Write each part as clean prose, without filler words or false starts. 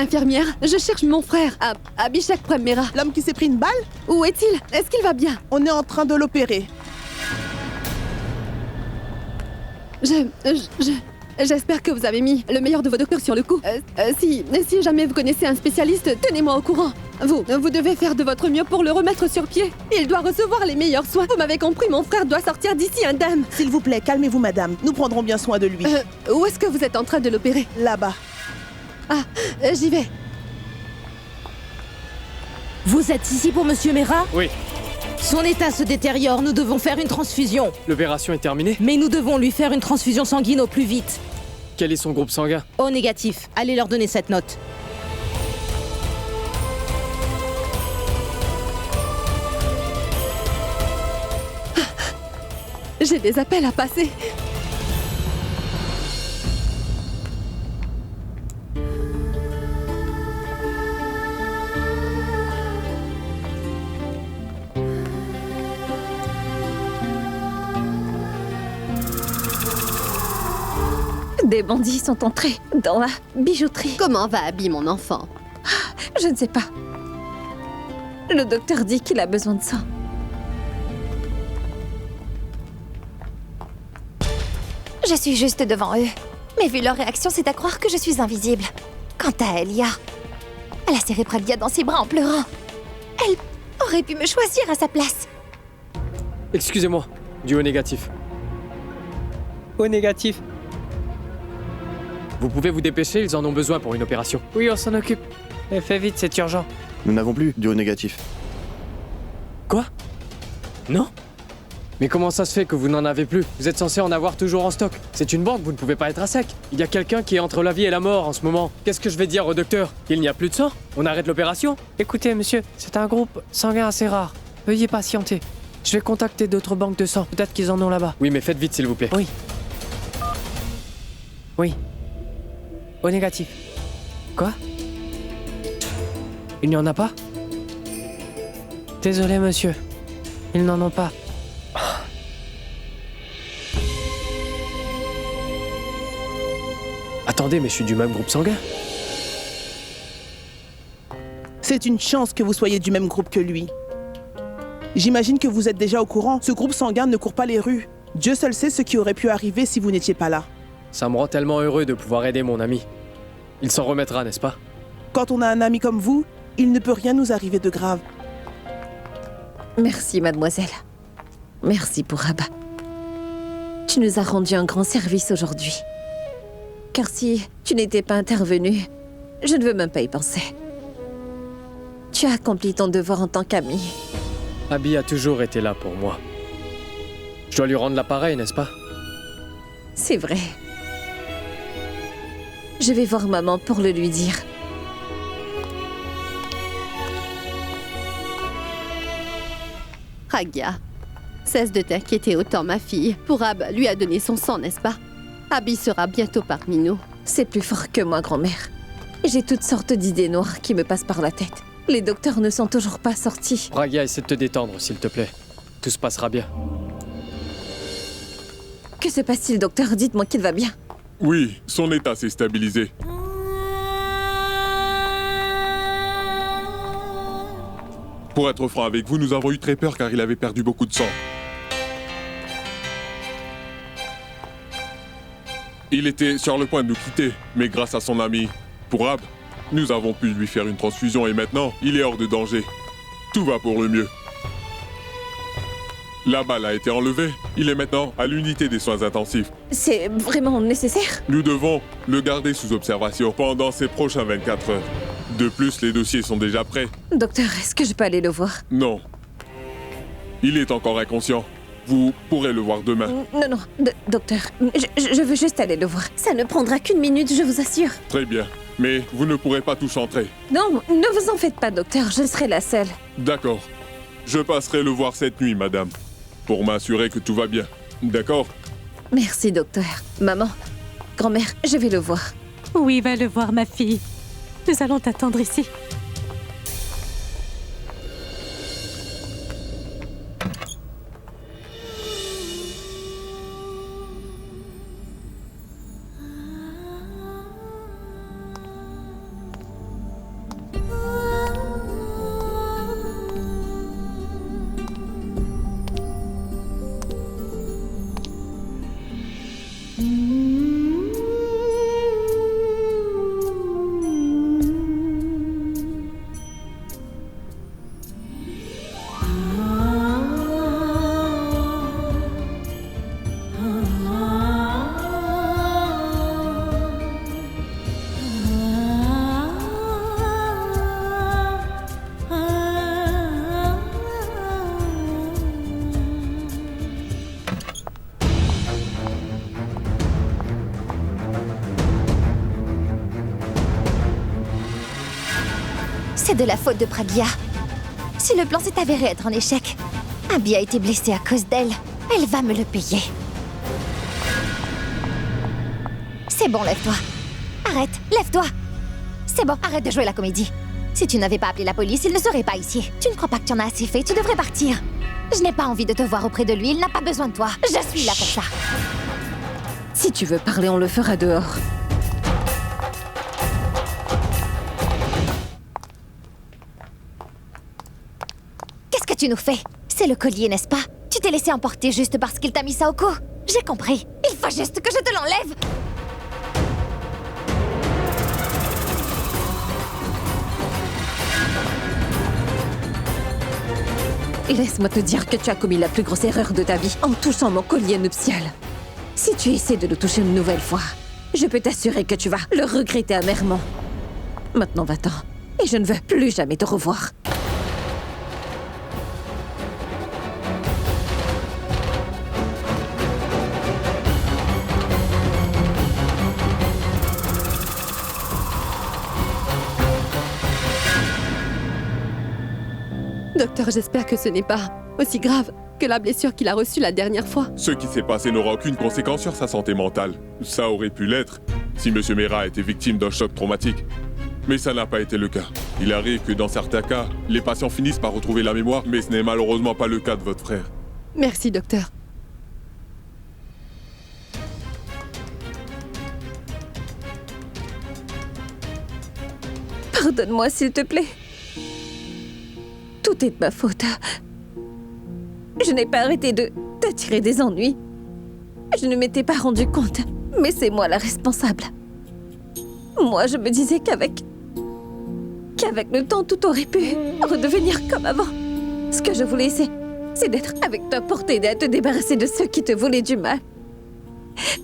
Infirmière, je cherche mon frère, Abhishek Premera. L'homme qui s'est pris une balle? Où est-il? Est-ce qu'il va bien? On est en train de l'opérer. J'espère que vous avez mis le meilleur de vos docteurs sur le coup. Si jamais vous connaissez un spécialiste, tenez-moi au courant. Vous devez faire de votre mieux pour le remettre sur pied. Il doit recevoir les meilleurs soins. Vous m'avez compris, mon frère doit sortir d'ici indemne. S'il vous plaît, calmez-vous, madame. Nous prendrons bien soin de lui. Où est-ce que vous êtes en train de l'opérer? Là-bas. J'y vais. Vous êtes ici pour Monsieur Mera? Oui. Son état se détériore, nous devons faire une transfusion. L'opération est terminée? Mais nous devons lui faire une transfusion sanguine au plus vite. Quel est son groupe sanguin? O négatif. Allez leur donner cette note. J'ai des appels à passer. Des bandits sont entrés dans la bijouterie. Comment va Abby, mon enfant? Je ne sais pas. Le docteur dit qu'il a besoin de sang. Je suis juste devant eux. Mais vu leur réaction, c'est à croire que je suis invisible. Quant à Elia, elle a serré Pragya dans ses bras en pleurant. Elle aurait pu me choisir à sa place. Excusez-moi, du O négatif. O négatif. Vous pouvez vous dépêcher, ils en ont besoin pour une opération. Oui, on s'en occupe. Mais fais vite, c'est urgent. Nous n'avons plus du O négatif. Quoi? Non? Mais comment ça se fait que vous n'en avez plus? Vous êtes censé en avoir toujours en stock. C'est une banque, vous ne pouvez pas être à sec. Il y a quelqu'un qui est entre la vie et la mort en ce moment. Qu'est-ce que je vais dire au docteur? Il n'y a plus de sang? On arrête l'opération? Écoutez, monsieur, c'est un groupe sanguin assez rare. Veuillez patienter. Je vais contacter d'autres banques de sang. Peut-être qu'ils en ont là-bas. Oui, mais faites vite, s'il vous plaît. Oui. Oui. O négatif. Quoi? Il n'y en a pas? Désolé, monsieur. Ils n'en ont pas. Attendez, mais je suis du même groupe sanguin. C'est une chance que vous soyez du même groupe que lui. J'imagine que vous êtes déjà au courant. Ce groupe sanguin ne court pas les rues. Dieu seul sait ce qui aurait pu arriver si vous n'étiez pas là. Ça me rend tellement heureux de pouvoir aider mon ami. Il s'en remettra, n'est-ce pas? Quand on a un ami comme vous, il ne peut rien nous arriver de grave. Merci, mademoiselle. Merci pour Abba. Tu nous as rendu un grand service aujourd'hui. Car si tu n'étais pas intervenu, je ne veux même pas y penser. Tu as accompli ton devoir en tant qu'ami. Abby a toujours été là pour moi. Je dois lui rendre l'appareil, n'est-ce pas? C'est vrai. Je vais voir maman pour le lui dire. Pragya, cesse de t'inquiéter autant, ma fille. Pourab lui a donné son sang, n'est-ce pas? Abby sera bientôt parmi nous. C'est plus fort que moi, grand-mère. J'ai toutes sortes d'idées noires qui me passent par la tête. Les docteurs ne sont toujours pas sortis. Pragya, essaie de te détendre, s'il te plaît. Tout se passera bien. Que se passe-t-il, docteur? Dites-moi qu'il va bien. Oui, son état s'est stabilisé. Pour être franc avec vous, nous avons eu très peur car il avait perdu beaucoup de sang. Il était sur le point de nous quitter, mais grâce à son ami Pourab, nous avons pu lui faire une transfusion et maintenant, il est hors de danger. Tout va pour le mieux. La balle a été enlevée. Il est maintenant à l'unité des soins intensifs. C'est vraiment nécessaire? Nous devons le garder sous observation pendant ces prochains 24 heures. De plus, les dossiers sont déjà prêts. Docteur, est-ce que je peux aller le voir? Non. Il est encore inconscient. Vous pourrez le voir demain. Non, docteur. Je veux juste aller le voir. Ça ne prendra qu'une minute, je vous assure. Très bien. Mais vous ne pourrez pas tous entrer. Non, ne vous en faites pas, docteur. Je serai la seule. D'accord. Je passerai le voir cette nuit, madame. Pour m'assurer que tout va bien. D'accord? Merci, docteur. Maman, grand-mère, je vais le voir. Oui, va le voir, ma fille. Nous allons t'attendre ici. C'est de la faute de Pragya. Si le plan s'est avéré être un échec, Abby a été blessée à cause d'elle. Elle va me le payer. C'est bon, lève-toi. Arrête, lève-toi. C'est bon, arrête de jouer la comédie. Si tu n'avais pas appelé la police, il ne serait pas ici. Tu ne crois pas que tu en as assez fait, tu devrais partir. Je n'ai pas envie de te voir auprès de lui, il n'a pas besoin de toi. Je suis là pour ça. Si tu veux parler, on le fera dehors. Qu'est-ce que tu nous fais? C'est le collier, n'est-ce pas? Tu t'es laissé emporter juste parce qu'il t'a mis ça au cou? J'ai compris. Il faut juste que je te l'enlève. Laisse-moi te dire que tu as commis la plus grosse erreur de ta vie en touchant mon collier nuptial. Si tu essaies de le toucher une nouvelle fois, je peux t'assurer que tu vas le regretter amèrement. Maintenant, va-t'en. Et je ne veux plus jamais te revoir. Docteur, j'espère que ce n'est pas aussi grave que la blessure qu'il a reçue la dernière fois. Ce qui s'est passé n'aura aucune conséquence sur sa santé mentale. Ça aurait pu l'être si M. Mera a été victime d'un choc traumatique. Mais ça n'a pas été le cas. Il arrive que dans certains cas, les patients finissent par retrouver la mémoire, mais ce n'est malheureusement pas le cas de votre frère. Merci, docteur. Pardonne-moi, s'il te plaît. Tout est de ma faute. Je n'ai pas arrêté de t'attirer des ennuis. Je ne m'étais pas rendu compte, mais c'est moi la responsable. Moi, je me disais qu'avec le temps, tout aurait pu redevenir comme avant. Ce que je voulais, c'est d'être avec toi pour t'aider à te débarrasser de ceux qui te voulaient du mal.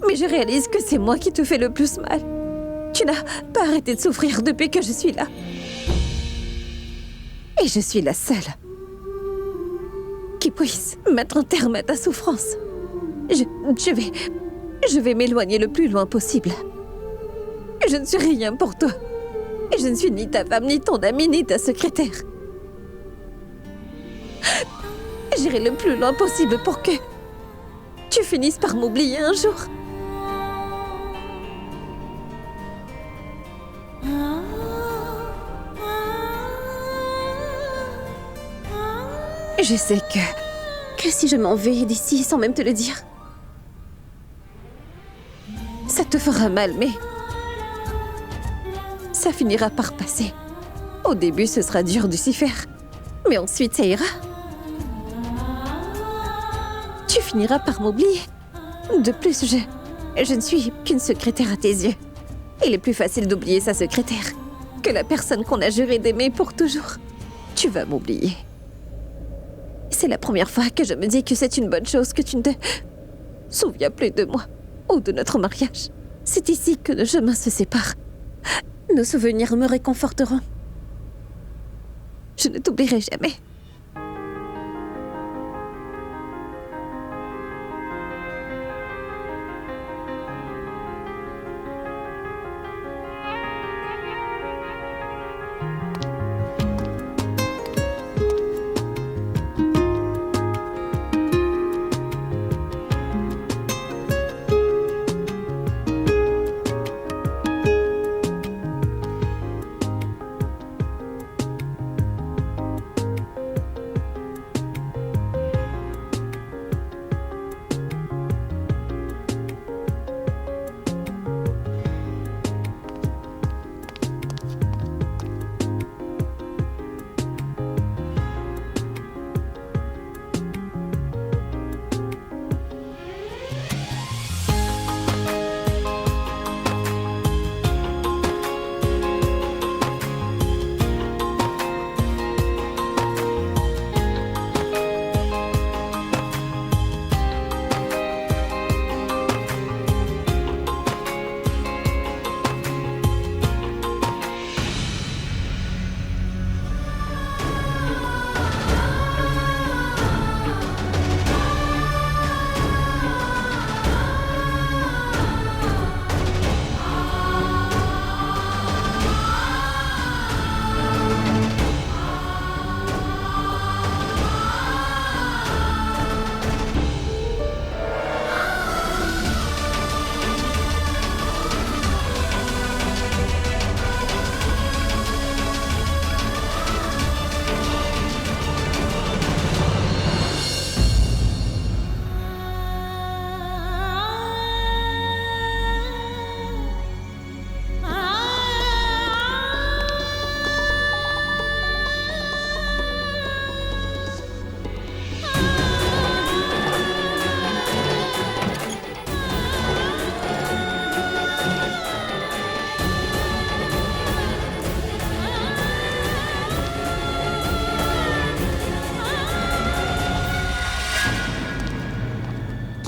Mais je réalise que c'est moi qui te fais le plus mal. Tu n'as pas arrêté de souffrir depuis que je suis là. Et je suis la seule qui puisse mettre un terme à ta souffrance. Je vais m'éloigner le plus loin possible. Je ne suis rien pour toi. Et je ne suis ni ta femme, ni ton amie, ni ta secrétaire. J'irai le plus loin possible pour que tu finisses par m'oublier un jour. Je sais que si je m'en vais d'ici sans même te le dire, ça te fera mal, mais ça finira par passer. Au début, ce sera dur de s'y faire, mais ensuite, ça ira. Tu finiras par m'oublier. De plus, je ne suis qu'une secrétaire à tes yeux. Il est plus facile d'oublier sa secrétaire que la personne qu'on a juré d'aimer pour toujours. Tu vas m'oublier. C'est la première fois que je me dis que c'est une bonne chose que tu ne te souviens plus de moi ou de notre mariage. C'est ici que nos chemins se séparent. Nos souvenirs me réconforteront. Je ne t'oublierai jamais.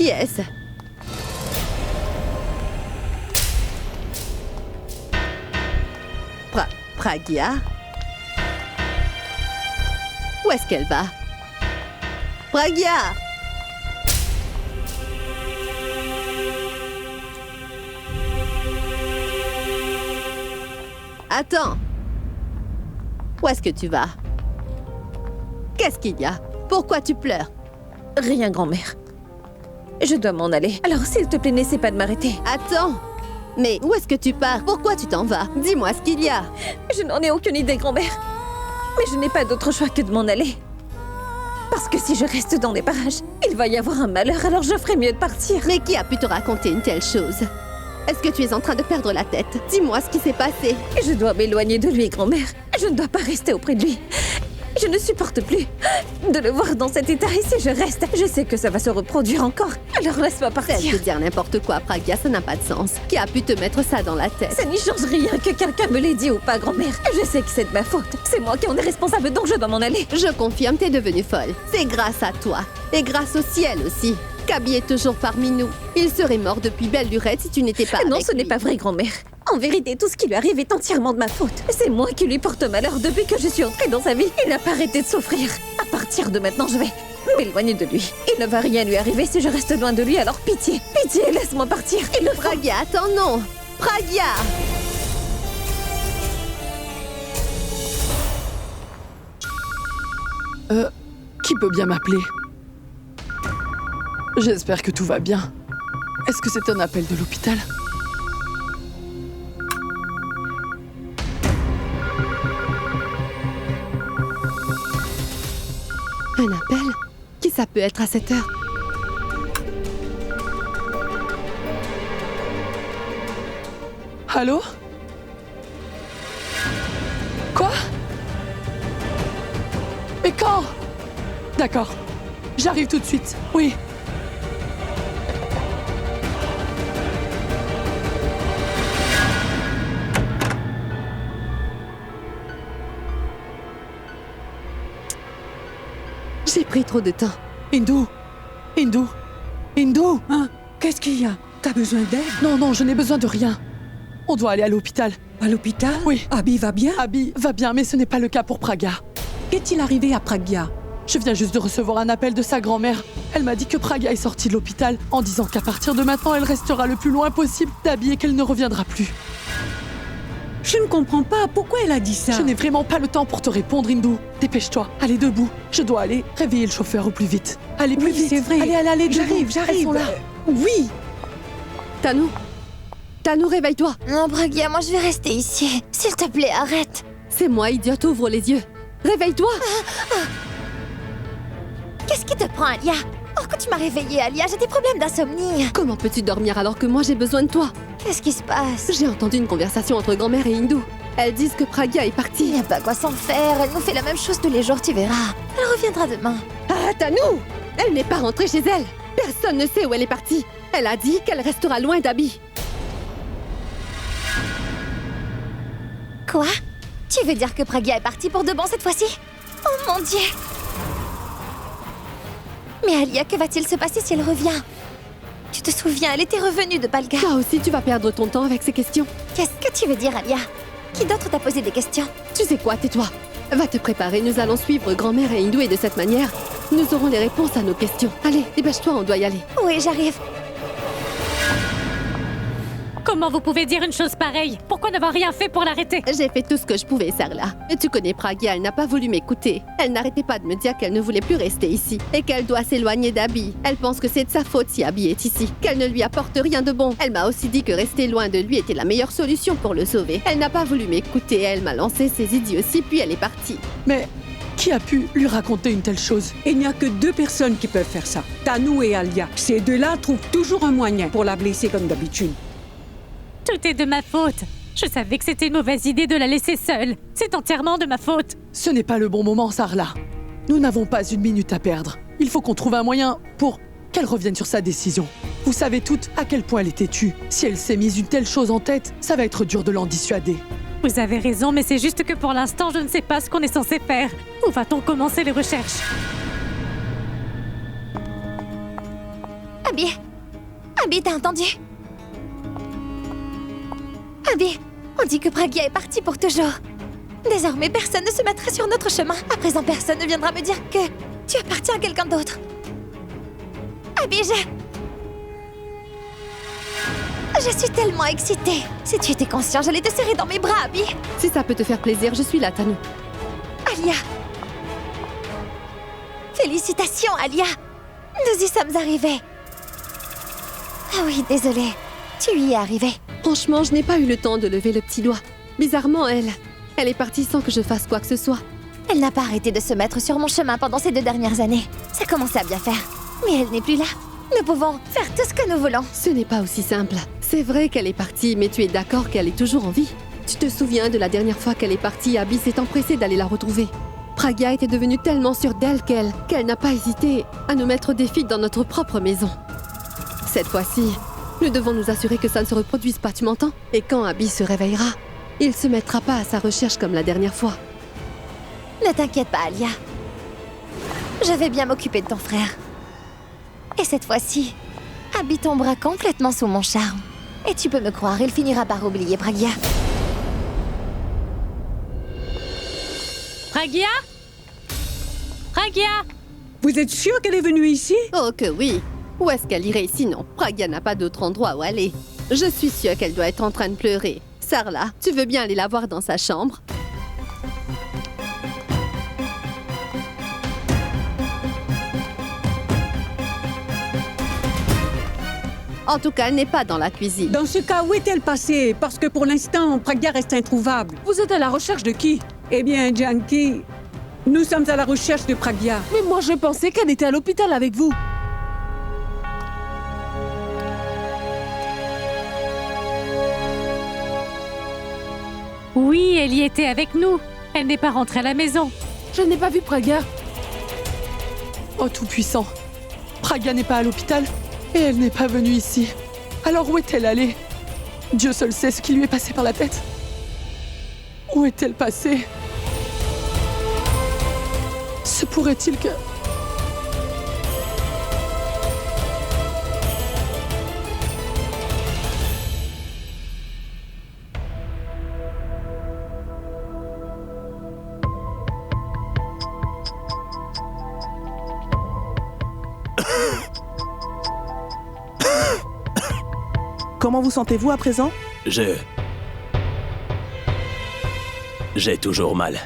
Qui est-ce? Pragya? Où est-ce qu'elle va? Pragya! Attends! Où est-ce que tu vas? Qu'est-ce qu'il y a? Pourquoi tu pleures? Rien, grand-mère. Je dois m'en aller. Alors, s'il te plaît, n'essaie pas de m'arrêter. Attends! Mais où est-ce que tu pars? Pourquoi tu t'en vas? Dis-moi ce qu'il y a. Je n'en ai aucune idée, grand-mère. Mais je n'ai pas d'autre choix que de m'en aller. Parce que si je reste dans les parages, il va y avoir un malheur, alors je ferais mieux de partir. Mais qui a pu te raconter une telle chose? Est-ce que tu es en train de perdre la tête? Dis-moi ce qui s'est passé. Je dois m'éloigner de lui, grand-mère. Je ne dois pas rester auprès de lui. Je ne supporte plus de le voir dans cet état. Et si je reste, je sais que ça va se reproduire encore. Alors laisse-moi partir. Cesse de dire n'importe quoi, Pragya, ça n'a pas de sens. Qui a pu te mettre ça dans la tête? Ça n'y change rien que quelqu'un me l'ait dit ou pas, grand-mère. Je sais que c'est de ma faute. C'est moi qui en ai responsable, donc je dois m'en aller. Je confirme, t'es devenue folle. C'est grâce à toi. Et grâce au ciel aussi. Kaby est toujours parmi nous. Il serait mort depuis belle lurette si tu n'étais pas Non, avec ce n'est lui. pas vrai, grand-mère. En vérité, tout ce qui lui arrive est entièrement de ma faute. C'est moi qui lui porte malheur depuis que je suis entrée dans sa vie. Il n'a pas arrêté de souffrir. À partir de maintenant, je vais m'éloigner de lui. Il ne va rien lui arriver si je reste loin de lui, alors pitié, pitié, laisse-moi partir. Il le fera. Pragya, attends, non! Pragya! Qui peut bien m'appeler? J'espère que tout va bien. Est-ce que c'est un appel de l'hôpital? Un appel? Qui ça peut être à cette heure? Allô? Quoi? Mais quand? D'accord. J'arrive tout de suite. Oui. J'ai pris trop de temps. Hindu. Hindu. Hindu. Hein? Qu'est-ce qu'il y a? T'as besoin d'aide? Non, non, je n'ai besoin de rien. On doit aller à l'hôpital. À l'hôpital? Oui. Abby va bien? Abby va bien, mais ce n'est pas le cas pour Pragya. Qu'est-il arrivé à Pragya? Je viens juste de recevoir un appel de sa grand-mère. Elle m'a dit que Pragya est sortie de l'hôpital en disant qu'à partir de maintenant, elle restera le plus loin possible d'Abby et qu'elle ne reviendra plus. Je ne comprends pas. Pourquoi elle a dit ça? Je n'ai vraiment pas le temps pour te répondre, Hindu. Dépêche-toi. Allez, debout. Je dois aller réveiller le chauffeur au plus vite. Allez, plus Oui, vite. c'est vrai. Allez, debout. J'arrive. Elles sont là. Oui. Tanou! Tanou, réveille-toi! Non, Pragya, moi je vais rester ici. S'il te plaît, arrête. C'est moi, idiote, ouvre les yeux. Réveille-toi! Qu'est-ce qui te prend, Alia? Oh, quand tu m'as réveillée, Alia, j'ai des problèmes d'insomnie. Comment peux-tu dormir alors que moi j'ai besoin de toi? Qu'est-ce qui se passe? J'ai entendu une conversation entre grand-mère et Hindu. Elles disent que Pragya est Il partie. n'y a pas quoi s'en faire. Elle nous fait la même chose tous les jours, tu verras. Elle reviendra demain. Ah, Tanou! Elle n'est pas rentrée chez elle. Personne ne sait où elle est partie. Elle a dit qu'elle restera loin d'Abby. Quoi? Tu veux dire que Pragya est partie pour de bon cette fois-ci? Oh mon Dieu! Mais Alia, que va-t-il se passer si elle revient? Tu te souviens, elle était revenue de Balga. Toi aussi, tu vas perdre ton temps avec ces questions. Qu'est-ce que tu veux dire, Alia? Qui d'autre t'a posé des questions? Tu sais quoi, tais-toi. Va te préparer, nous allons suivre grand-mère et Hindu et de cette manière, nous aurons les réponses à nos questions. Allez, dépêche-toi, on doit y aller. Oui, j'arrive. Comment vous pouvez dire une chose pareille? Pourquoi n'avoir rien fait pour l'arrêter? J'ai fait tout ce que je pouvais, Sarla. Et tu connais Pragya, elle n'a pas voulu m'écouter. Elle n'arrêtait pas de me dire qu'elle ne voulait plus rester ici et qu'elle doit s'éloigner d'Abby. Elle pense que c'est de sa faute si Abby est ici, qu'elle ne lui apporte rien de bon. Elle m'a aussi dit que rester loin de lui était la meilleure solution pour le sauver. Elle n'a pas voulu m'écouter, elle m'a lancé ses idioties, puis elle est partie. Mais qui a pu lui raconter une telle chose? Il n'y a que deux personnes qui peuvent faire ça. Tanou et Alia. Ces deux-là trouvent toujours un moyen pour la blesser comme d'habitude. Tout est de ma faute. Je savais que c'était une mauvaise idée de la laisser seule. C'est entièrement de ma faute. Ce n'est pas le bon moment, Sarla. Nous n'avons pas une minute à perdre. Il faut qu'on trouve un moyen pour qu'elle revienne sur sa décision. Vous savez toutes à quel point elle est têtue. Si elle s'est mise une telle chose en tête, ça va être dur de l'en dissuader. Vous avez raison, mais c'est juste que pour l'instant, je ne sais pas ce qu'on est censé faire. Où va-t-on commencer les recherches? Abby, Abby, t'as entendu? Abby, on dit que Pragya est partie pour toujours. Désormais, personne ne se mettra sur notre chemin. À présent, personne ne viendra me dire que tu appartiens à quelqu'un d'autre. Abby, je suis tellement excitée. Si tu étais conscient, j'allais te serrer dans mes bras, Abby. Si ça peut te faire plaisir, je suis là, Tanu. Alia. Félicitations, Alia. Nous y sommes arrivés. Ah oui, désolée. Tu y es arrivée. Franchement, je n'ai pas eu le temps de lever le petit doigt. Bizarrement, elle est partie sans que je fasse quoi que ce soit. Elle n'a pas arrêté de se mettre sur mon chemin pendant ces 2 dernières années. Ça commençait à bien faire. Mais elle n'est plus là. Nous pouvons faire tout ce que nous voulons. Ce n'est pas aussi simple. C'est vrai qu'elle est partie, mais tu es d'accord qu'elle est toujours en vie. Tu te souviens de la dernière fois qu'elle est partie, Abby s'est empressée d'aller la retrouver. Pragya était devenue tellement sûre d'elle qu'elle n'a pas hésité à nous mettre au défi dans notre propre maison. Cette fois-ci, nous devons nous assurer que ça ne se reproduise pas, tu m'entends? Et quand Abby se réveillera, il se mettra pas à sa recherche comme la dernière fois. Ne t'inquiète pas, Alia. Je vais bien m'occuper de ton frère. Et cette fois-ci, Abby tombera complètement sous mon charme. Et tu peux me croire, il finira par oublier Pragya. Pragya? Pragya? Vous êtes sûr qu'elle est venue ici? Oh que oui. Où est-ce qu'elle irait sinon? Pragya n'a pas d'autre endroit où aller. Je suis sûre qu'elle doit être en train de pleurer. Sarla, tu veux bien aller la voir dans sa chambre? En tout cas, elle n'est pas dans la cuisine. Dans ce cas, où est-elle passée? Parce que pour l'instant, Pragya reste introuvable. Vous êtes à la recherche de qui? Eh bien, Janki, nous sommes à la recherche de Pragya. Mais moi, je pensais qu'elle était à l'hôpital avec vous. Oui, elle y était avec nous. Elle n'est pas rentrée à la maison. Je n'ai pas vu Pragya. Oh Tout-Puissant, Pragya n'est pas à l'hôpital et elle n'est pas venue ici. Alors où est-elle allée? Dieu seul sait ce qui lui est passé par la tête. Où est-elle passée? Se pourrait-il que... Comment vous sentez-vous à présent? J'ai toujours mal.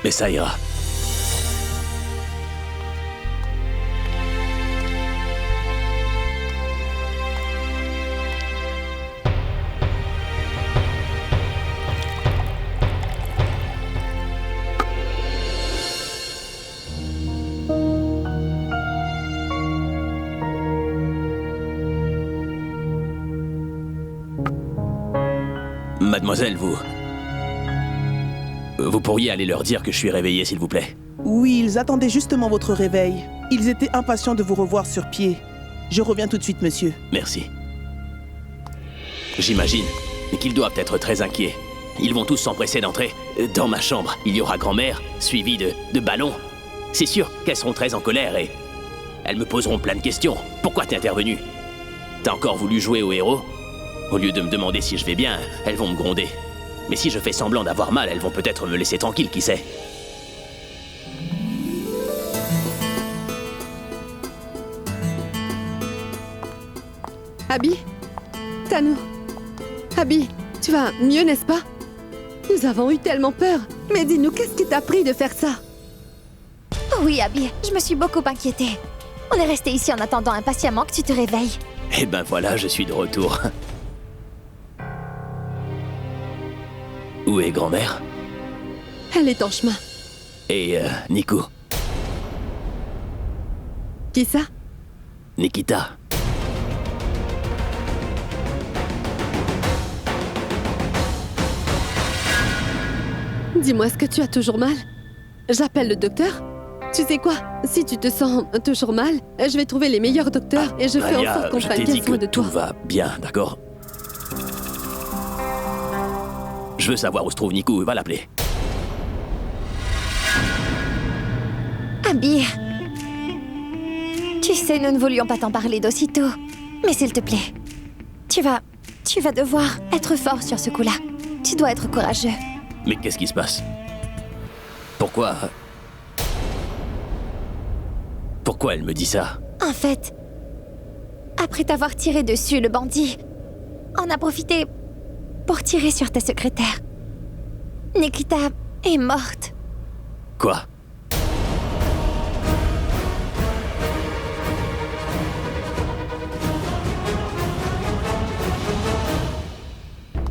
Mais ça ira. Mademoiselle, vous pourriez aller leur dire que je suis réveillé, s'il vous plaît. Oui, ils attendaient justement votre réveil. Ils étaient impatients de vous revoir sur pied. Je reviens tout de suite, monsieur. Merci. J'imagine qu'ils doivent être très inquiets. Ils vont tous s'empresser d'entrer. Dans ma chambre, il y aura grand-mère, suivie de ballons. C'est sûr qu'elles seront très en colère et... elles me poseront plein de questions. Pourquoi t'es intervenu? T'as encore voulu jouer au héros? Au lieu de me demander si je vais bien, elles vont me gronder. Mais si je fais semblant d'avoir mal, elles vont peut-être me laisser tranquille, qui sait? Abby? Tanu? Abby, tu vas mieux, n'est-ce pas? Nous avons eu tellement peur. Mais dis-nous, qu'est-ce qui t'a pris de faire ça? Oh oui, Abby, je me suis beaucoup inquiétée. On est resté ici en attendant impatiemment que tu te réveilles. Eh ben voilà, je suis de retour. Où est grand-mère? Elle est en chemin. Et Nico? Qui ça? Nikita. Dis-moi, est-ce que tu as toujours mal? J'appelle le docteur? Tu sais quoi? Si tu te sens toujours mal, je vais trouver les meilleurs docteurs et je fais en sorte qu'on prenne bien soin de toi. Tout va bien, d'accord? Je veux savoir où se trouve Nico, va l'appeler. Abby, tu Tu sais, nous ne voulions pas t'en parler d'aussitôt. Mais s'il te plaît, tu vas devoir être fort sur ce coup-là. Tu dois être courageux. Mais qu'est-ce qui se passe? Pourquoi elle me dit ça? En fait, après t'avoir tiré dessus, le bandit en a profité pour tirer sur ta secrétaire. Nikita est morte. Quoi?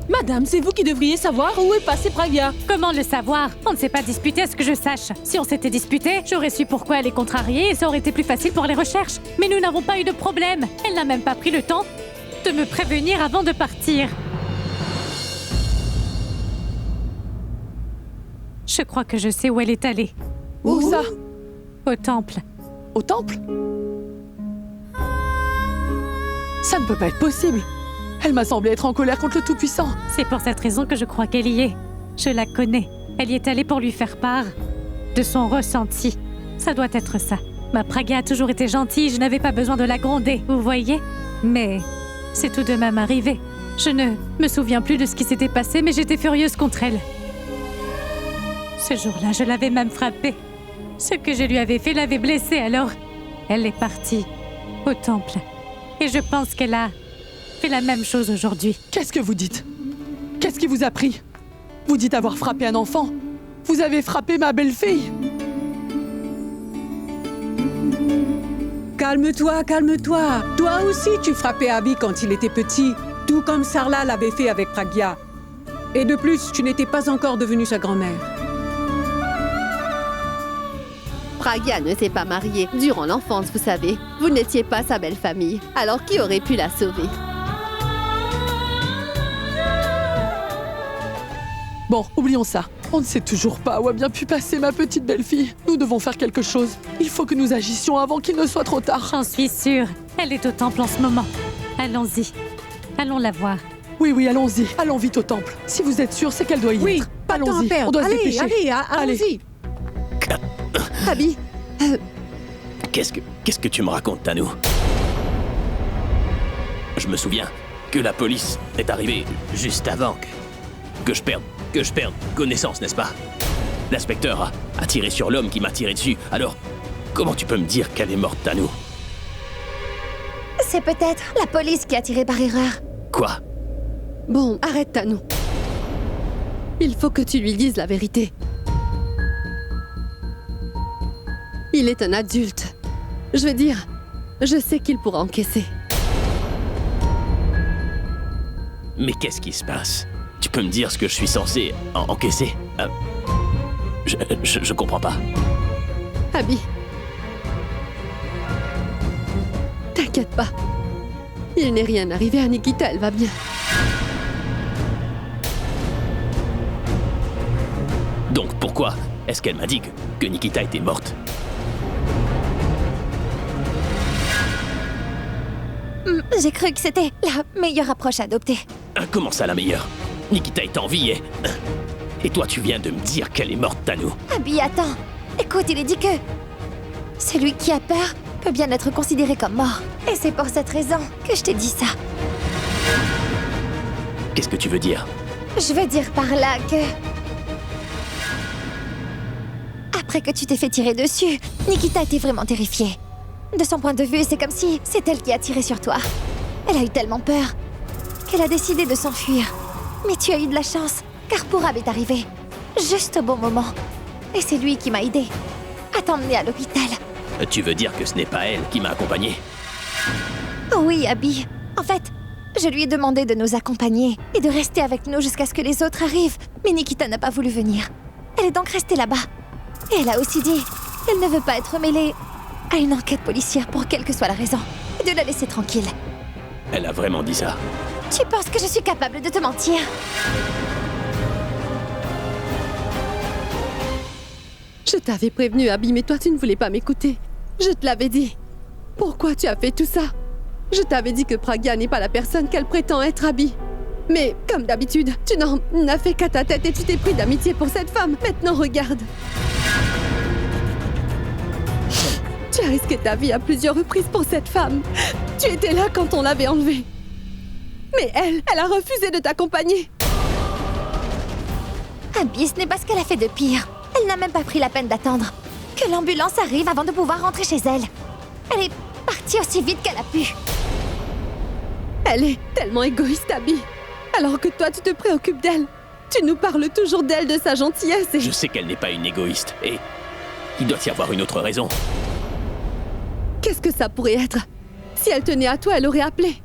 Madame, c'est vous qui devriez savoir où est passé Pragya. Comment le savoir? On ne s'est pas disputé à ce que je sache. Si on s'était disputé, j'aurais su pourquoi elle est contrariée et ça aurait été plus facile pour les recherches. Mais nous n'avons pas eu de problème. Elle n'a même pas pris le temps de me prévenir avant de partir. Je crois que je sais où elle est allée. Où ça? Au temple. Au temple? Ça ne peut pas être possible. Elle m'a semblé être en colère contre le Tout-Puissant. C'est pour cette raison que je crois qu'elle y est. Je la connais. Elle y est allée pour lui faire part de son ressenti. Ça doit être ça. Ma Pragya a toujours été gentille, je n'avais pas besoin de la gronder, vous voyez? Mais c'est tout de même arrivé. Je ne me souviens plus de ce qui s'était passé, mais j'étais furieuse contre elle. Ce jour-là, je l'avais même frappée. Ce que je lui avais fait l'avait blessée, alors elle est partie au temple. Et je pense qu'elle a fait la même chose aujourd'hui. Qu'est-ce que vous dites? Qu'est-ce qui vous a pris? Vous dites avoir frappé un enfant? Vous avez frappé ma belle-fille? Calme-toi, calme-toi. Toi aussi, tu frappais Abby quand il était petit, tout comme Sarla l'avait fait avec Pragya. Et de plus, tu n'étais pas encore devenue sa grand-mère. Pragya ne s'est pas mariée durant l'enfance, vous savez. Vous n'étiez pas sa belle famille. Alors qui aurait pu la sauver? Bon, oublions ça. On ne sait toujours pas où a bien pu passer ma petite belle-fille. Nous devons faire quelque chose. Il faut que nous agissions avant qu'il ne soit trop tard. J'en suis sûre. Elle est au temple en ce moment. Allons-y. Allons la voir. Oui, allons-y. Allons vite au temple. Si vous êtes sûr, c'est qu'elle doit y être. Pas de temps à Allons-y, perdre. on doit se Allez, dépêcher. allons-y. Abby, Qu'est-ce que tu me racontes, Tanou? Je me souviens que la police est arrivée juste avant que je perde connaissance, n'est-ce pas? L'inspecteur a tiré sur l'homme qui m'a tiré dessus. Alors, comment tu peux me dire qu'elle est morte, Tanou? C'est peut-être la police qui a tiré par erreur. Quoi? bon, arrête, Tanou. Il faut que tu lui dises la vérité. Il est un adulte. Je veux dire, je sais qu'il pourra encaisser. Mais qu'est-ce qui se passe? Tu peux me dire ce que je suis censé encaisser? Je comprends pas. Abby. T'inquiète pas. Il n'est rien arrivé à Nikita, elle va bien. Donc pourquoi est-ce qu'elle m'a dit que Nikita était morte? J'ai cru que c'était la meilleure approche à adopter. Comment ça, la meilleure? Nikita est en vie et toi, tu viens de me dire qu'elle est morte, Tanou. Abby, attends. Écoute, il est dit que celui qui a peur peut bien être considéré comme mort. Et c'est pour cette raison que je t'ai dit ça. Qu'est-ce que tu veux dire? Je veux dire par là que... Après que tu t'es fait tirer dessus, Nikita était vraiment terrifiée. De son point de vue, c'est comme si c'est elle qui a tiré sur toi. Elle a eu tellement peur qu'elle a décidé de s'enfuir. Mais tu as eu de la chance, car Purab est arrivé juste au bon moment. Et c'est lui qui m'a aidé à t'emmener à l'hôpital. Tu veux dire que ce n'est pas elle qui m'a accompagné? Oui, Abby. En fait, je lui ai demandé de nous accompagner et de rester avec nous jusqu'à ce que les autres arrivent. Mais Nikita n'a pas voulu venir. Elle est donc restée là-bas. Et elle a aussi dit qu'elle ne veut pas être mêlée à une enquête policière pour quelle que soit la raison. Et de la laisser tranquille. Elle a vraiment dit ça? Tu penses que je suis capable de te mentir? Je t'avais prévenu, Abby, mais toi, tu ne voulais pas m'écouter. Je te l'avais dit. Pourquoi tu as fait tout ça? Je t'avais dit que Pragya n'est pas la personne qu'elle prétend être, Abby. Mais, comme d'habitude, tu n'en as fait qu'à ta tête et tu t'es pris d'amitié pour cette femme. Maintenant, regarde. Tu Tu as risqué ta vie à plusieurs reprises pour cette femme. Tu étais là quand on l'avait enlevée. Mais elle a refusé de t'accompagner. Abby, ce n'est pas ce qu'elle a fait de pire. Elle n'a même pas pris la peine d'attendre que l'ambulance arrive avant de pouvoir rentrer chez elle. Elle est partie aussi vite qu'elle a pu. Elle est tellement égoïste, Abby. Alors que toi, tu te préoccupes d'elle. Tu nous parles toujours d'elle, de sa gentillesse et... Je sais qu'elle n'est pas une égoïste, et il doit y avoir une autre raison. Qu'est-ce que ça pourrait être? Si elle tenait à toi, elle aurait appelé.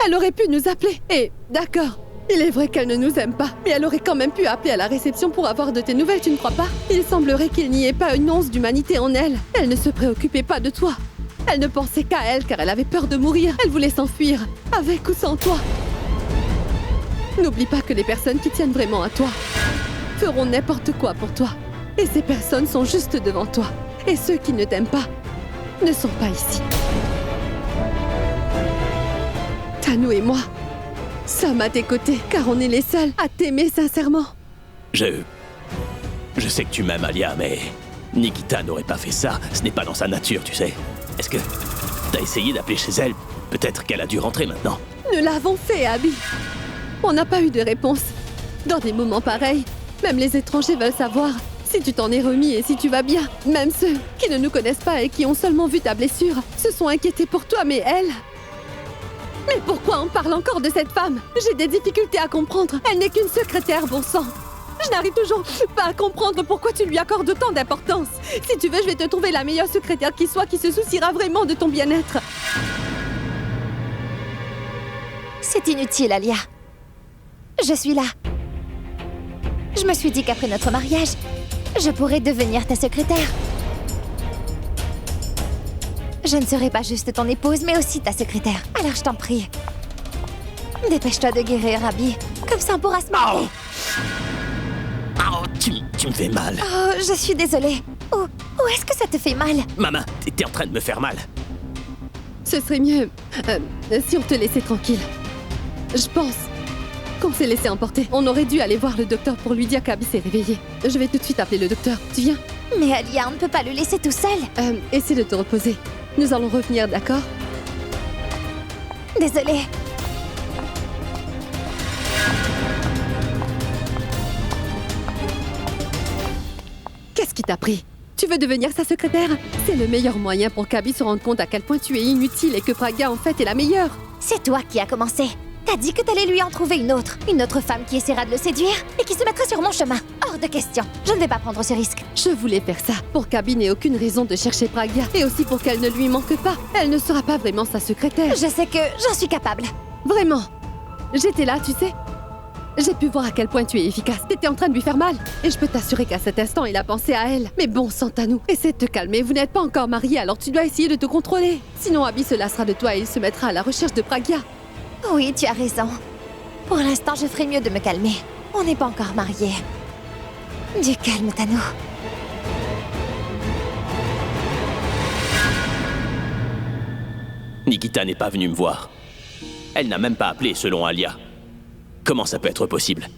Elle aurait pu nous appeler. Et d'accord, il est vrai qu'elle ne nous aime pas, mais elle aurait quand même pu appeler à la réception pour avoir de tes nouvelles, tu ne crois pas? Il semblerait qu'il n'y ait pas une once d'humanité en elle. Elle ne se préoccupait pas de toi. Elle ne pensait qu'à elle car elle avait peur de mourir. Elle voulait s'enfuir, avec ou sans toi. N'oublie pas que les personnes qui tiennent vraiment à toi feront n'importe quoi pour toi. Et ces personnes sont juste devant toi. Et ceux qui ne t'aiment pas ne sont pas ici. Tanou et moi sommes à tes côtés, car on est les seuls à t'aimer sincèrement. Je sais que tu m'aimes, Alia, mais Nikita n'aurait pas fait ça. Ce n'est pas dans sa nature, tu sais. Est-ce que t'as essayé d'appeler chez elle? Peut-être qu'elle a dû rentrer maintenant. Nous l'avons fait, Abby. On n'a pas eu de réponse. Dans des moments pareils, même les étrangers veulent savoir si tu t'en es remis et si tu vas bien. Même ceux qui ne nous connaissent pas et qui ont seulement vu ta blessure se sont inquiétés pour toi, mais elle... Mais pourquoi on parle encore de cette femme? J'ai des difficultés à comprendre. Elle n'est qu'une secrétaire, bon sang. Je n'arrive toujours pas à comprendre pourquoi tu lui accordes autant d'importance. Si tu veux, je vais te trouver la meilleure secrétaire qui soit, qui se souciera vraiment de ton bien-être. C'est inutile, Alia. Je suis là. Je me suis dit qu'après notre mariage, je pourrais devenir ta secrétaire. Je ne serai pas juste ton épouse, mais aussi ta secrétaire. Alors je t'en prie. Dépêche-toi de guérir, Abby. Comme ça, on pourra se marier. Oh, tu me fais mal. Oh, je suis désolée. Où est-ce que ça te fait mal? Maman, t'es en train de me faire mal. Ce serait mieux si on te laissait tranquille. Je pense qu'on s'est laissé emporter. On aurait dû aller voir le docteur pour lui dire qu'Abby s'est réveillée. Je vais tout de suite appeler le docteur. Tu viens? Mais Alia, on ne peut pas le laisser tout seul. Essaie de te reposer. Nous allons revenir, d'accord? Désolée. Qu'est-ce qui t'a pris? Tu veux devenir sa secrétaire? C'est le meilleur moyen pour qu'Abby se rende compte à quel point tu es inutile et que Pragya, en fait, est la meilleure. C'est toi qui as commencé. T'as dit que t'allais lui en trouver une autre femme qui essaiera de le séduire et qui se mettra sur mon chemin. Hors de question. Je ne vais pas prendre ce risque. Je voulais faire ça pour qu'Abby n'ait aucune raison de chercher Pragya et aussi pour qu'elle ne lui manque pas. Elle ne sera pas vraiment sa secrétaire. Je sais que j'en suis capable. Vraiment. J'étais là, tu sais. J'ai pu voir à quel point tu es efficace. T'étais en train de lui faire mal. Et je peux t'assurer qu'à cet instant, il a pensé à elle. Mais bon sang, Tanou, essaie de te calmer. Vous n'êtes pas encore mariés, alors tu dois essayer de te contrôler. Sinon, Abby se lassera de toi et il se mettra à la recherche de Pragya. Oui, tu as raison. Pour l'instant, je ferai mieux de me calmer. On n'est pas encore mariés. Du calme, Tanou. Nikita n'est pas venue me voir. Elle n'a même pas appelé, selon Alia. Comment ça peut être possible?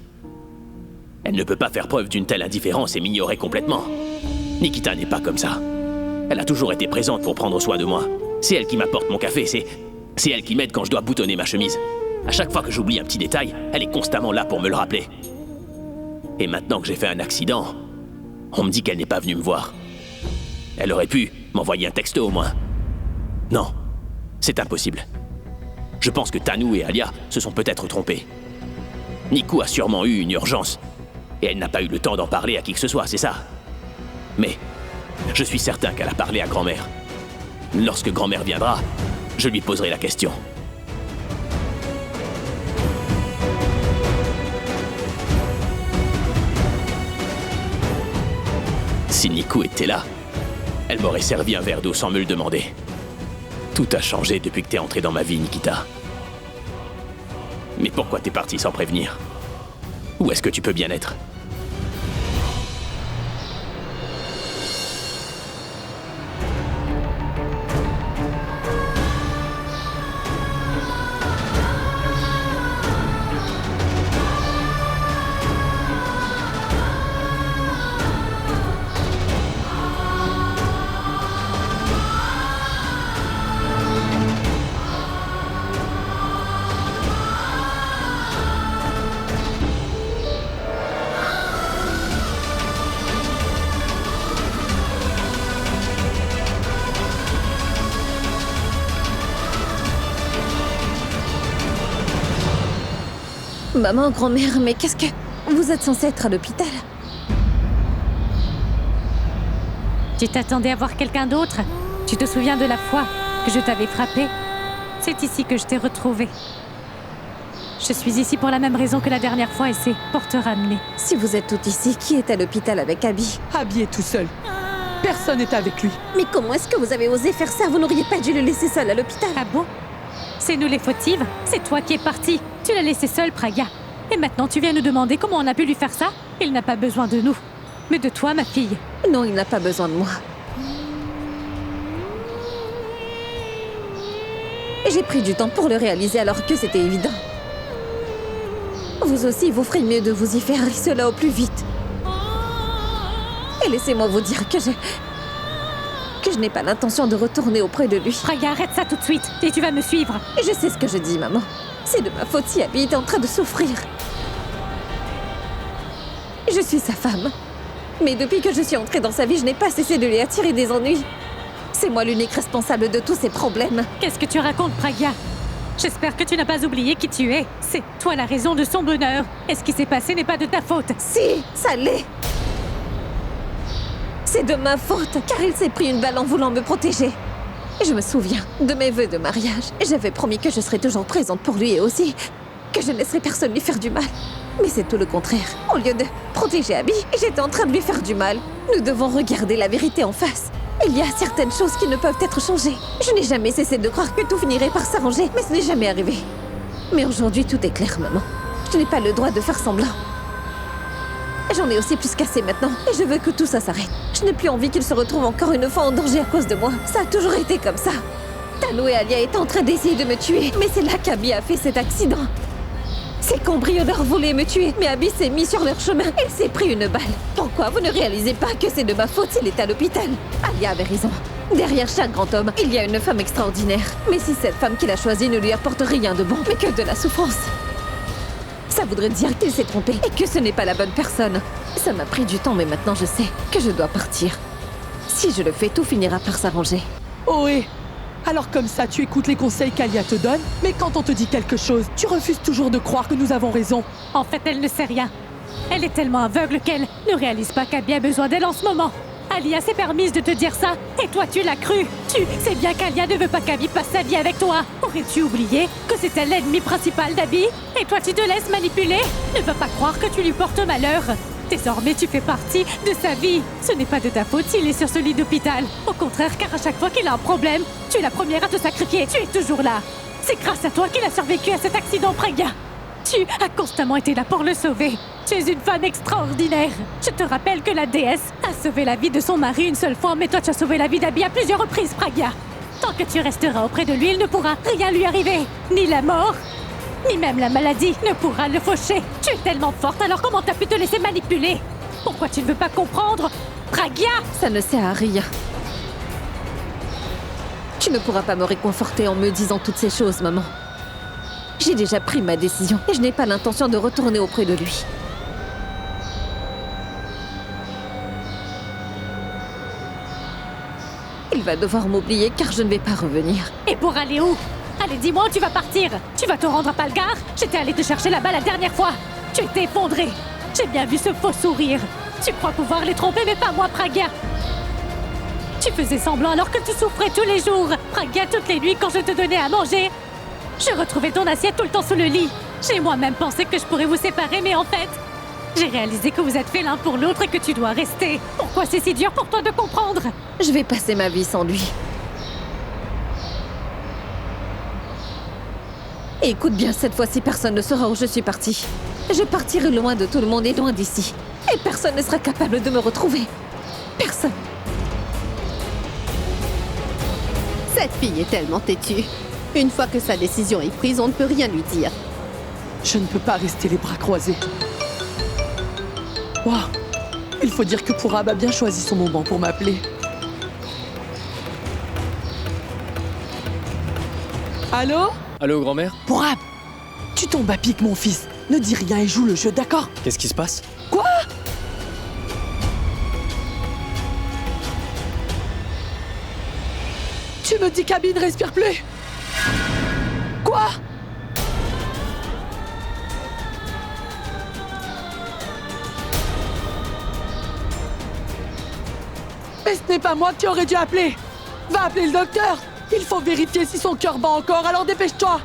Elle ne peut pas faire preuve d'une telle indifférence et m'ignorer complètement. Nikita n'est pas comme ça. Elle a toujours été présente pour prendre soin de moi. C'est elle qui m'apporte mon café, c'est elle qui m'aide quand je dois boutonner ma chemise. À chaque fois que j'oublie un petit détail, elle est constamment là pour me le rappeler. Et maintenant que j'ai fait un accident, on me dit qu'elle n'est pas venue me voir. Elle aurait pu m'envoyer un texto au moins. Non, c'est impossible. Je pense que Tanou et Alia se sont peut-être trompés. Nikou a sûrement eu une urgence, et elle n'a pas eu le temps d'en parler à qui que ce soit, c'est ça. Mais je suis certain qu'elle a parlé à grand-mère. Lorsque grand-mère viendra, je lui poserai la question. Si Nikou était là, elle m'aurait servi un verre d'eau sans me le demander. Tout a changé depuis que t'es entré dans ma vie, Nikita. Mais pourquoi t'es parti sans prévenir? Où est-ce que tu peux bien être? Maman, grand-mère, mais qu'est-ce que... Vous êtes censée être à l'hôpital. Tu t'attendais à voir quelqu'un d'autre? Tu te souviens de la fois que je t'avais frappé? C'est ici que je t'ai retrouvé. Je suis ici pour la même raison que la dernière fois et c'est pour te ramener. Si vous êtes toutes ici, qui est à l'hôpital avec Abby? Abby est tout seul. Personne n'est avec lui. Mais comment est-ce que vous avez osé faire ça? Vous n'auriez pas dû le laisser seul à l'hôpital. Ah bon? C'est nous les fautives? C'est toi qui es partie. Tu l'as laissé seul, Pragya. Et maintenant tu viens nous demander comment on a pu lui faire ça? Il n'a pas besoin de nous. Mais de toi, ma fille. Non, il n'a pas besoin de moi. J'ai pris du temps pour le réaliser alors que c'était évident. Vous aussi, vous ferez mieux de vous y faire et cela au plus vite. Et laissez-moi vous dire que je n'ai pas l'intention de retourner auprès de lui. Pragya, arrête ça tout de suite et tu vas me suivre. Et je sais ce que je dis, maman. C'est de ma faute si Abby est en train de souffrir. Je suis sa femme. Mais depuis que je suis entrée dans sa vie, je n'ai pas cessé de lui attirer des ennuis. C'est moi l'unique responsable de tous ces problèmes. Qu'est-ce que tu racontes, Pragya? J'espère que tu n'as pas oublié qui tu es. C'est toi la raison de son bonheur. Et ce qui s'est passé n'est pas de ta faute. Si, ça l'est. C'est de ma faute, car il s'est pris une balle en voulant me protéger. Et je me souviens de mes vœux de mariage. J'avais promis que je serais toujours présente pour lui et aussi que je ne laisserais personne lui faire du mal. Mais c'est tout le contraire. Au lieu de protéger Abby, j'étais en train de lui faire du mal. Nous devons regarder la vérité en face. Il y a certaines choses qui ne peuvent être changées. Je n'ai jamais cessé de croire que tout finirait par s'arranger, mais ce n'est jamais arrivé. Mais aujourd'hui, tout est clair, maman. Je n'ai pas le droit de faire semblant. J'en ai aussi plus qu'assez maintenant, et je veux que tout ça s'arrête. Je n'ai plus envie qu'il se retrouve encore une fois en danger à cause de moi. Ça a toujours été comme ça. Tano et Alia étaient en train d'essayer de me tuer, mais c'est là qu'Abby a fait cet accident. Ces cambrioleurs voulaient me tuer, mais Abby s'est mis sur leur chemin. Elle s'est pris une balle. Pourquoi vous ne réalisez pas que c'est de ma faute s'il est à l'hôpital? Alia avait raison. Derrière chaque grand homme, il y a une femme extraordinaire. Mais si cette femme qu'il a choisie ne lui apporte rien de bon, mais que de la souffrance, ça voudrait dire qu'il s'est trompé et que ce n'est pas la bonne personne. Ça m'a pris du temps, mais maintenant je sais que je dois partir. Si je le fais, tout finira par s'arranger. Ohé! Alors comme ça, tu écoutes les conseils qu'Alia te donne, mais quand on te dit quelque chose, tu refuses toujours de croire que nous avons raison. En fait, elle ne sait rien. Elle est tellement aveugle qu'elle ne réalise pas qu'Abby a besoin d'elle en ce moment. Alia s'est permise de te dire ça, et toi tu l'as cru. Tu sais bien qu'Alia ne veut pas qu'Abby passe sa vie avec toi. Aurais-tu oublié que c'était l'ennemi principal d'Abby? Et toi tu te laisses manipuler? Ne va pas croire que tu lui portes malheur. Désormais, tu fais partie de sa vie. Ce n'est pas de ta faute s'il est sur ce lit d'hôpital. Au contraire, car à chaque fois qu'il a un problème, tu es la première à te sacrifier. Tu es toujours là. C'est grâce à toi qu'il a survécu à cet accident, Pragya. Tu as constamment été là pour le sauver. Tu es une femme extraordinaire. Je te rappelle que la déesse a sauvé la vie de son mari une seule fois, mais toi tu as sauvé la vie d'Abby à plusieurs reprises, Pragya. Tant que tu resteras auprès de lui, il ne pourra rien lui arriver. Ni la mort, ni même la maladie ne pourra le faucher. Tu es tellement forte, alors comment t'as pu te laisser manipuler? Pourquoi tu ne veux pas comprendre, Pragya? Ça ne sert à rien. Tu ne pourras pas me réconforter en me disant toutes ces choses, maman. J'ai déjà pris ma décision et je n'ai pas l'intention de retourner auprès de lui. Il va devoir m'oublier car je ne vais pas revenir. Et pour aller où? Allez, dis-moi où tu vas partir. Tu vas te rendre à Palgar? J'étais allée te chercher là-bas la dernière fois. Tu étais effondrée. J'ai bien vu ce faux sourire. Tu crois pouvoir les tromper, mais pas moi, Pragya. Tu faisais semblant alors que tu souffrais tous les jours. Pragya, toutes les nuits quand je te donnais à manger, je retrouvais ton assiette tout le temps sous le lit. J'ai moi-même pensé que je pourrais vous séparer, mais en fait, j'ai réalisé que vous êtes faits l'un pour l'autre et que tu dois rester. Pourquoi c'est si dur pour toi de comprendre? Je vais passer ma vie sans lui. Et écoute bien, cette fois-ci, personne ne saura où je suis partie. Je partirai loin de tout le monde et loin d'ici. Et personne ne sera capable de me retrouver. Personne. Cette fille est tellement têtue. Une fois que sa décision est prise, on ne peut rien lui dire. Je ne peux pas rester les bras croisés. Waouh! Il faut dire que Purab a bien choisi son moment pour m'appeler. Allô? Allô, grand-mère? Purab! Tu tombes à pic, mon fils. Ne dis rien et joue le jeu, d'accord? Qu'est-ce qui se passe? Quoi? Tu me dis qu'Abby ne respire plus? Quoi? Mais ce n'est pas moi qui aurais dû appeler. Va appeler le docteur. Il faut vérifier si son cœur bat encore, alors dépêche-toi.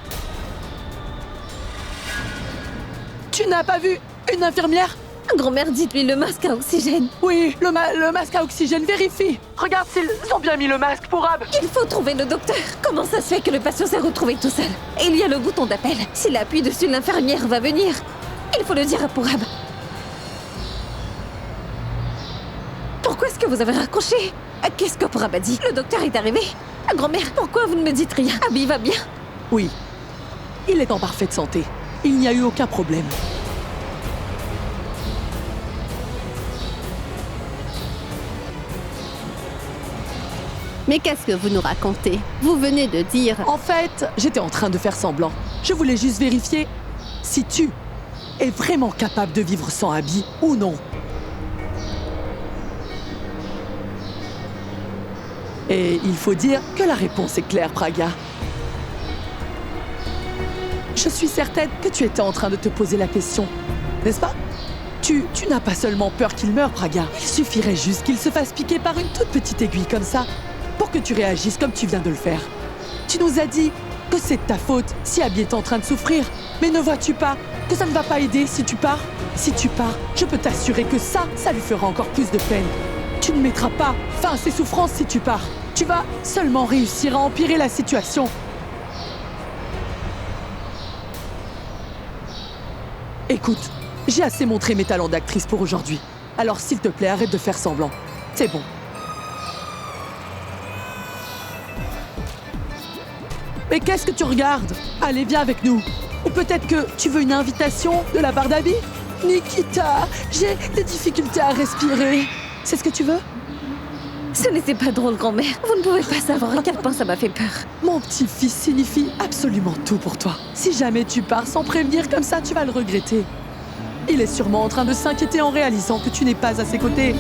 Tu n'as pas vu une infirmière? Grand-mère, dites-lui le masque à oxygène. Oui, le masque à oxygène, vérifie. Regarde s'ils ont bien mis le masque pour Ab. Il faut trouver le docteur. Comment ça se fait que le patient s'est retrouvé tout seul? Et il y a le bouton d'appel. S'il appuie dessus, l'infirmière va venir. Il faut le dire à Pourab. Pourquoi est-ce que vous avez raccroché? Qu'est-ce que Pourab a dit? Le docteur est arrivé. Grand-mère, pourquoi vous ne me dites rien? Abby va bien? Oui, il est en parfaite santé. Il n'y a eu aucun problème. Mais qu'est-ce que vous nous racontez? Vous venez de dire... En fait, j'étais en train de faire semblant. Je voulais juste vérifier si tu es vraiment capable de vivre sans Abby ou non. Et il faut dire que la réponse est claire, Pragya. Je suis certaine que tu étais en train de te poser la question, n'est-ce pas? Tu n'as pas seulement peur qu'il meure, Pragya. Il suffirait juste qu'il se fasse piquer par une toute petite aiguille comme ça pour que tu réagisses comme tu viens de le faire. Tu nous as dit que c'est de ta faute si Abby est en train de souffrir. Mais ne vois-tu pas que ça ne va pas aider si tu pars? Si tu pars, je peux t'assurer que ça lui fera encore plus de peine. Tu ne mettras pas fin à ses souffrances si tu pars. Tu vas seulement réussir à empirer la situation. Écoute, j'ai assez montré mes talents d'actrice pour aujourd'hui. Alors s'il te plaît, arrête de faire semblant. C'est bon. Mais qu'est-ce que tu regardes? Allez, viens avec nous. Ou peut-être que tu veux une invitation de la part d'Abby? Nikita, j'ai des difficultés à respirer. C'est ce que tu veux? Ce n'était pas drôle, grand-mère. Vous ne pouvez pas savoir à quel point ça m'a fait peur. Mon petit-fils signifie absolument tout pour toi. Si jamais tu pars sans prévenir comme ça, tu vas le regretter. Il est sûrement en train de s'inquiéter en réalisant que tu n'es pas à ses côtés.